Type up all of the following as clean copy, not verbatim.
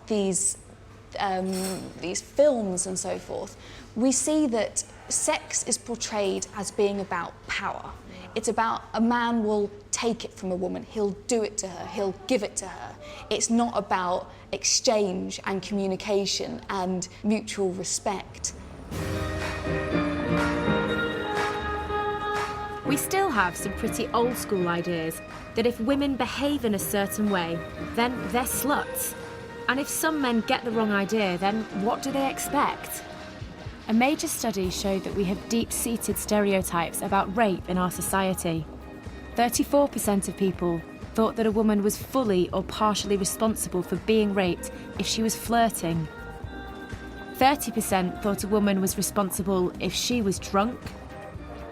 these films and so forth, we see that sex is portrayed as being about power. It's about a man will take it from a woman, he'll do it to her, he'll give it to her. It's not about exchange and communication and mutual respect. We still have some pretty old school ideas that if women behave in a certain way, then they're sluts. And if some men get the wrong idea, then what do they expect? A major study showed that we have deep-seated stereotypes about rape in our society. 34% of people thought that a woman was fully or partially responsible for being raped if she was flirting. 30% thought a woman was responsible if she was drunk.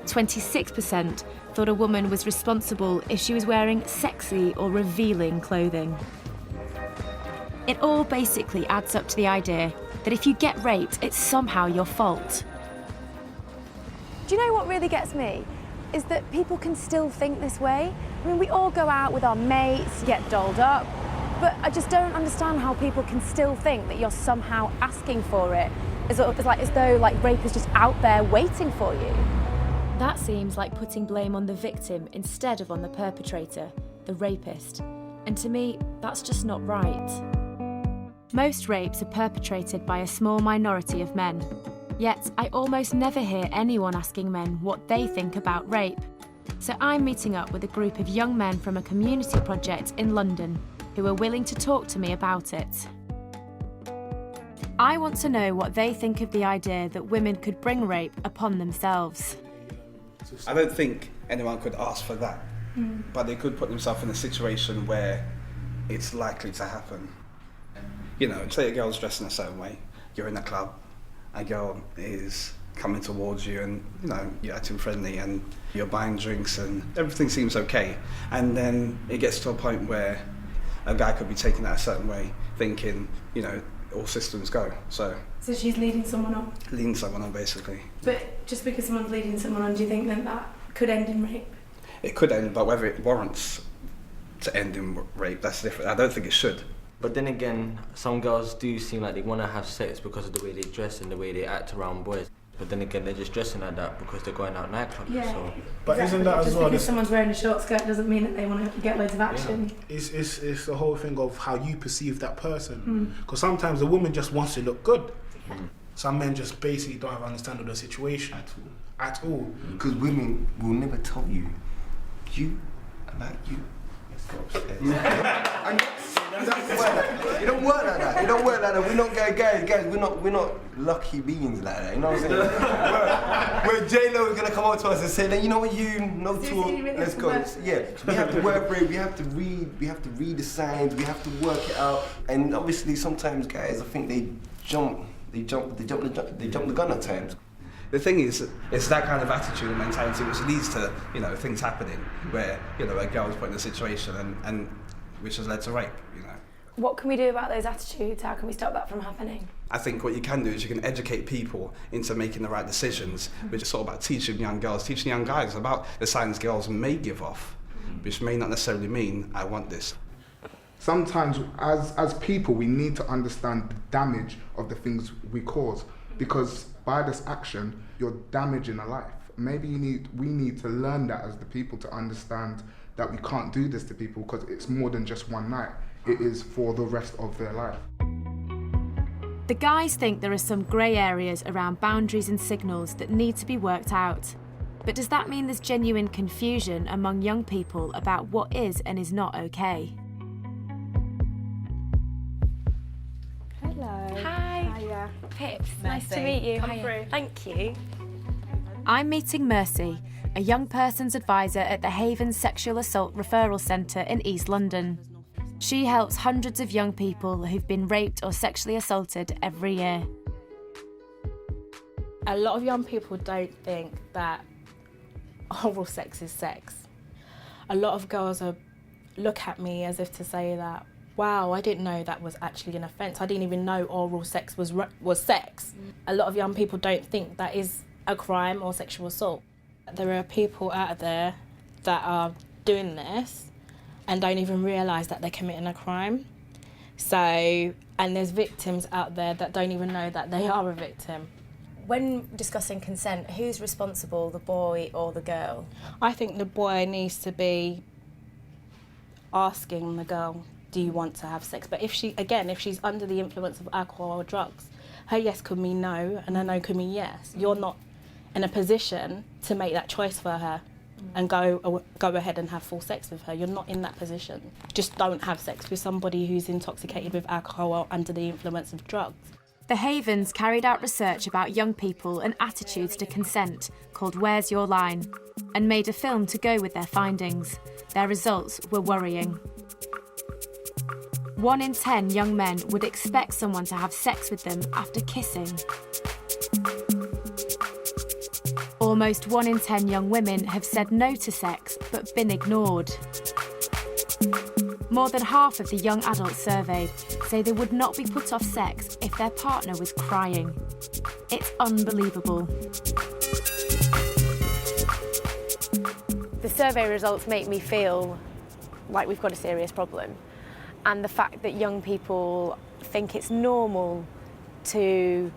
26% thought a woman was responsible if she was wearing sexy or revealing clothing. It all basically adds up to the idea that if you get raped, it's somehow your fault. Do you know what really gets me? Is that people can still think this way. I mean, we all go out with our mates, get dolled up, but I just don't understand how people can still think that you're somehow asking for it, as though rape is just out there waiting for you. That seems like putting blame on the victim instead of on the perpetrator, the rapist. And to me, that's just not right. Most rapes are perpetrated by a small minority of men. Yet, I almost never hear anyone asking men what they think about rape. So I'm meeting up with a group of young men from a community project in London who are willing to talk to me about it. I want to know what they think of the idea that women could bring rape upon themselves. I don't think anyone could ask for that, but they could put themselves in a situation where it's likely to happen. You know, say a girl's dressed in a certain way, you're in a club, a girl is coming towards you and, you know, you're acting friendly and you're buying drinks and everything seems okay. And then it gets to a point where a guy could be taking that a certain way, thinking, you know, all systems go. So she's leading someone on? Leading someone on, basically. But just because someone's leading someone on, do you think then that could end in rape? It could end, but whether it warrants to end in rape, that's different. I don't think it should. But then again, some girls do seem like they want to have sex because of the way they dress and the way they act around boys. But then again, they're just dressing like that because they're going out nightclubs. Yeah. So. But exactly. Isn't that as just well? Because someone's wearing a short skirt doesn't mean that they want to get loads of action. Yeah. It's the whole thing of how you perceive that person. Because sometimes a woman just wants to look good. Some men just basically don't have an understanding of the situation at all. Because women will never tell you about you. It don't work like that. It don't work like that. We're not guys. We're not lucky beings like that. You know what I'm saying? Where J-Lo is gonna come out to us and say, you know what, let's go. Yeah, we have to work for it. We have to read. We have to read the signs. We have to work it out. And obviously, sometimes guys, I think they jump the gun at times. The thing is, it's that kind of attitude and mentality which leads to, you know, things happening where, you know, a girl is put in a situation and which has led to rape, you know. What can we do about those attitudes? How can we stop that from happening? I think what you can do is you can educate people into making the right decisions, which is sort of about teaching young girls, teaching young guys about the signs girls may give off, which may not necessarily mean I want this. Sometimes as people we need to understand the damage of the things we cause, because by this action you're damaging a life. Maybe we need to learn that as the people, to understand that we can't do this to people because it's more than just one night. It is for the rest of their life. The guys think there are some grey areas around boundaries and signals that need to be worked out. But does that mean there's genuine confusion among young people about what is and is not okay? Hello. Hi. Hiya. Pips, Mercy. nice to meet you. Come Hiya. through. Thank you. I'm meeting Mercy, a young person's advisor at the Haven Sexual Assault Referral Centre in East London. She helps hundreds of young people who've been raped or sexually assaulted every year. A lot of young people don't think that oral sex is sex. A lot of girls look at me as if to say that, wow, I didn't know that was actually an offence. I didn't even know oral sex was sex. A lot of young people don't think that is a crime or sexual assault. There are people out there that are doing this and don't even realise that they're committing a crime. So, and there's victims out there that don't even know that they are a victim. When discussing consent, who's responsible, the boy or the girl? I think the boy needs to be asking the girl, do you want to have sex? But if she's under the influence of alcohol or drugs, her yes could mean no and her no could mean yes. You're not in a position to make that choice for her and go ahead and have full sex with her. You're not in that position. Just don't have sex with somebody who's intoxicated with alcohol or under the influence of drugs. The Havens carried out research about young people and attitudes to consent called Where's Your Line, and made a film to go with their findings. Their results were worrying. 1 in 10 young men would expect someone to have sex with them after kissing. Almost 1 in 10 young women have said no to sex but been ignored. More than half of the young adults surveyed say they would not be put off sex if their partner was crying. It's unbelievable. The survey results make me feel like we've got a serious problem. And the fact that young people think it's normal to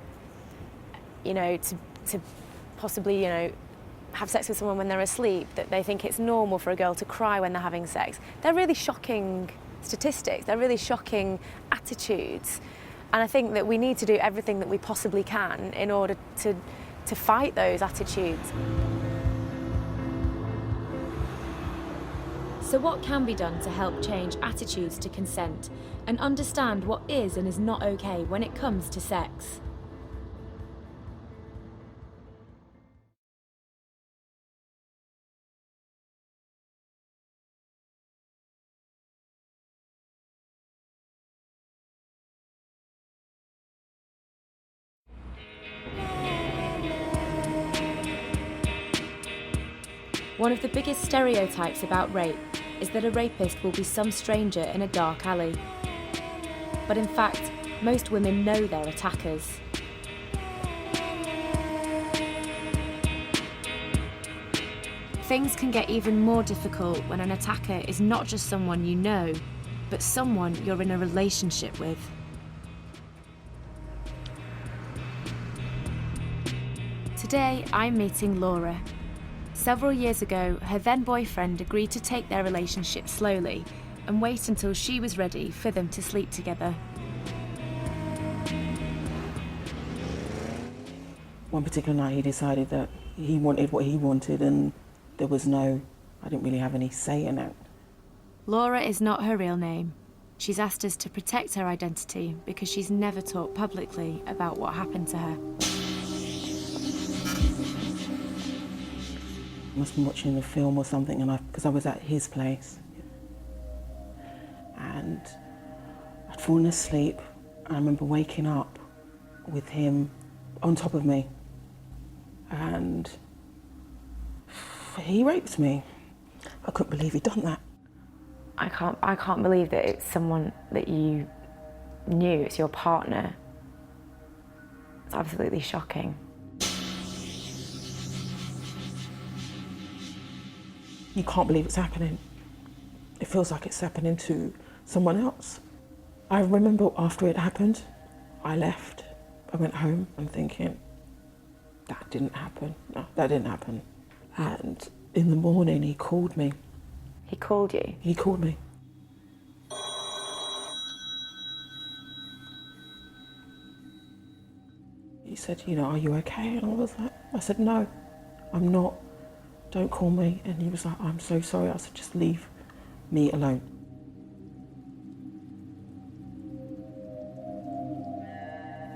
possibly, have sex with someone when they're asleep, that they think it's normal for a girl to cry when they're having sex. They're really shocking statistics, they're really shocking attitudes. And I think that we need to do everything that we possibly can in order to fight those attitudes. So what can be done to help change attitudes to consent and understand what is and is not okay when it comes to sex? One of the biggest stereotypes about rape is that a rapist will be some stranger in a dark alley. But in fact, most women know their attackers. Things can get even more difficult when an attacker is not just someone you know, but someone you're in a relationship with. Today, I'm meeting Laura. Several years ago, her then boyfriend agreed to take their relationship slowly and wait until she was ready for them to sleep together. One particular night he decided that he wanted what he wanted and I didn't really have any say in it. Laura is not her real name. She's asked us to protect her identity because she's never talked publicly about what happened to her. I must have been watching a film or something, because I was at his place. And I'd fallen asleep, and I remember waking up with him on top of me. And he raped me. I couldn't believe he'd done that. I can't believe that it's someone that you knew, it's your partner. It's absolutely shocking. You can't believe it's happening. It feels like it's happening to someone else. I remember after it happened, I left. I went home and thinking, that didn't happen. No, that didn't happen. And in the morning, he called me. He called you? He called me. He said, are you okay? And I said, no, I'm not. Don't call me. And he was like, I'm so sorry. I said, just leave me alone.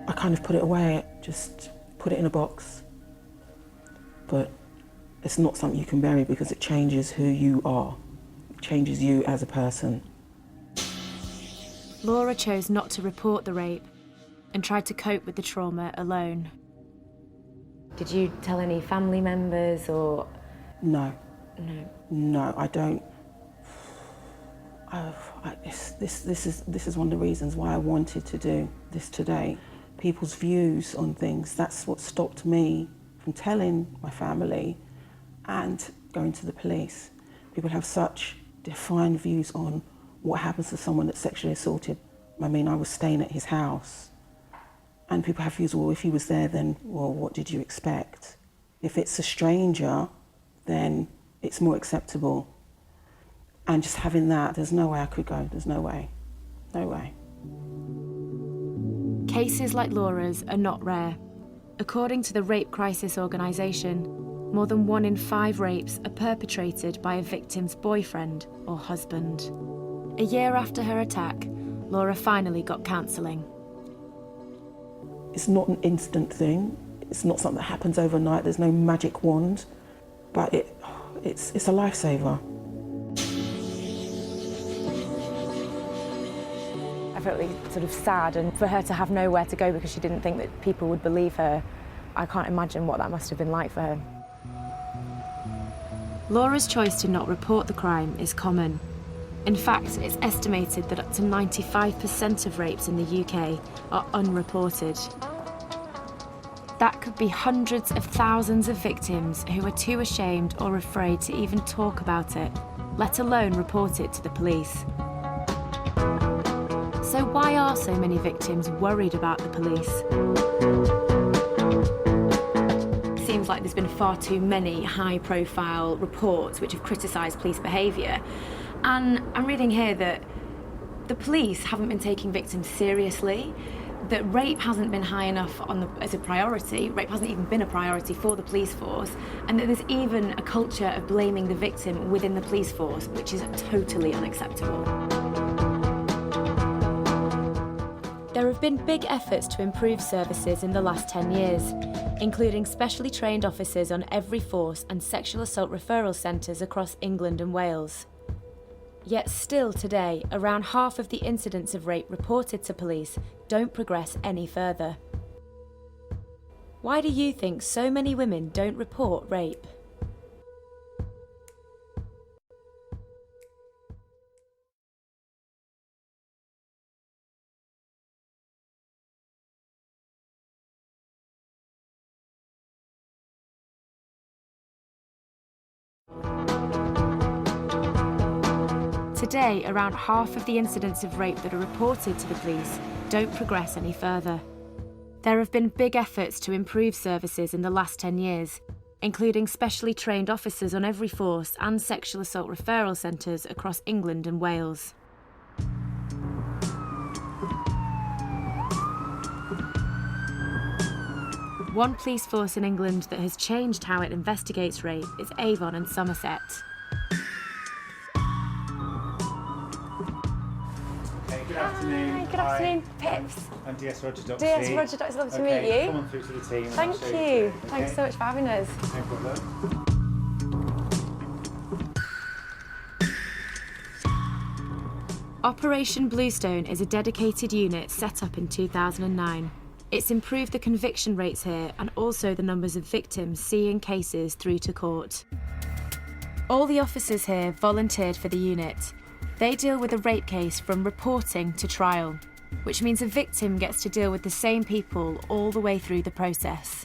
I kind of put it away, just put it in a box. But it's not something you can bury because it changes who you are. It changes you as a person. Laura chose not to report the rape and tried to cope with the trauma alone. Did you tell any family members or? No. No. No, I don't. This is one of the reasons why I wanted to do this today. People's views on things, that's what stopped me from telling my family and going to the police. People have such defined views on what happens to someone that's sexually assaulted. I mean, I was staying at his house, and people have views, well, if he was there, then, well, what did you expect? If it's a stranger, then it's more acceptable. And just having that, there's no way I could go, there's no way, no way. Cases like Laura's are not rare. According to the Rape Crisis Organisation, more than 1 in 5 rapes are perpetrated by a victim's boyfriend or husband. A year after her attack, Laura finally got counselling. It's not an instant thing. It's not something that happens overnight. There's no magic wand, but it's a lifesaver. I felt really sort of sad, and for her to have nowhere to go because she didn't think that people would believe her, I can't imagine what that must have been like for her. Laura's choice to not report the crime is common. In fact, it's estimated that up to 95% of rapes in the UK are unreported. That could be hundreds of thousands of victims who are too ashamed or afraid to even talk about it, let alone report it to the police. So why are so many victims worried about the police? It seems like there's been far too many high-profile reports which have criticised police behaviour. And I'm reading here that the police haven't been taking victims seriously, that rape hasn't been high enough as a priority, rape hasn't even been a priority for the police force, and that there's even a culture of blaming the victim within the police force, which is totally unacceptable. There have been big efforts to improve services in the last 10 years, including specially trained officers on every force and sexual assault referral centres across England and Wales. Yet still today, around half of the incidents of rape reported to police don't progress any further. Why do you think so many women don't report rape? Today, around half of the incidents of rape that are reported to the police don't progress any further. There have been big efforts to improve services in the last 10 years, including specially trained officers on every force and sexual assault referral centres across England and Wales. One police force in England that has changed how it investigates rape is Avon and Somerset. Good afternoon. Hi, good afternoon, Pips. I'm DS Roger Doxy. DS Roger Doxy, lovely to meet you. Come on through to the team. Thank you. Thanks so much for having us. No problem. Operation Bluestone is a dedicated unit set up in 2009. It's improved the conviction rates here and also the numbers of victims seeing cases through to court. All the officers here volunteered for the unit. They deal with a rape case from reporting to trial, which means a victim gets to deal with the same people all the way through the process.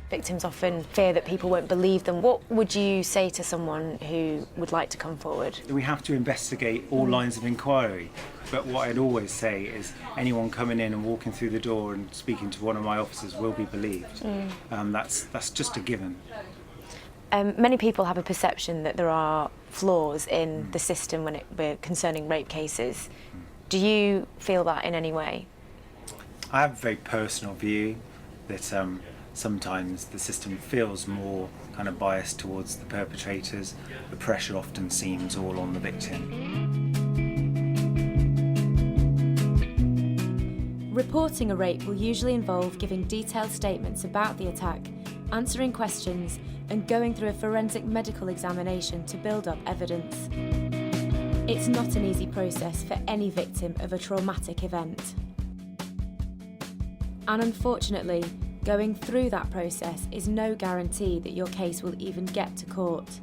Victims often fear that people won't believe them. What would you say to someone who would like to come forward? We have to investigate all lines of inquiry, but what I'd always say is anyone coming in and walking through the door and speaking to one of my officers will be believed. That's just a given. Many people have a perception that there are flaws in the system when concerning rape cases. Do you feel that in any way? I have a very personal view that sometimes the system feels more kind of biased towards the perpetrators. The pressure often seems all on the victim. Reporting a rape will usually involve giving detailed statements about the attack, answering questions, and going through a forensic medical examination to build up evidence. It's not an easy process for any victim of a traumatic event. And unfortunately, going through that process is no guarantee that your case will even get to court.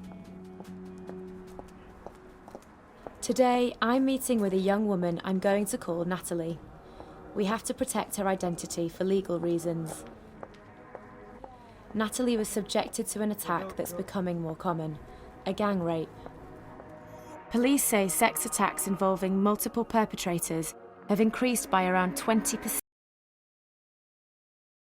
Today, I'm meeting with a young woman I'm going to call Natalie. We have to protect her identity for legal reasons. Natalie was subjected to an attack that's becoming more common, a gang rape. Police say sex attacks involving multiple perpetrators have increased by around 20%.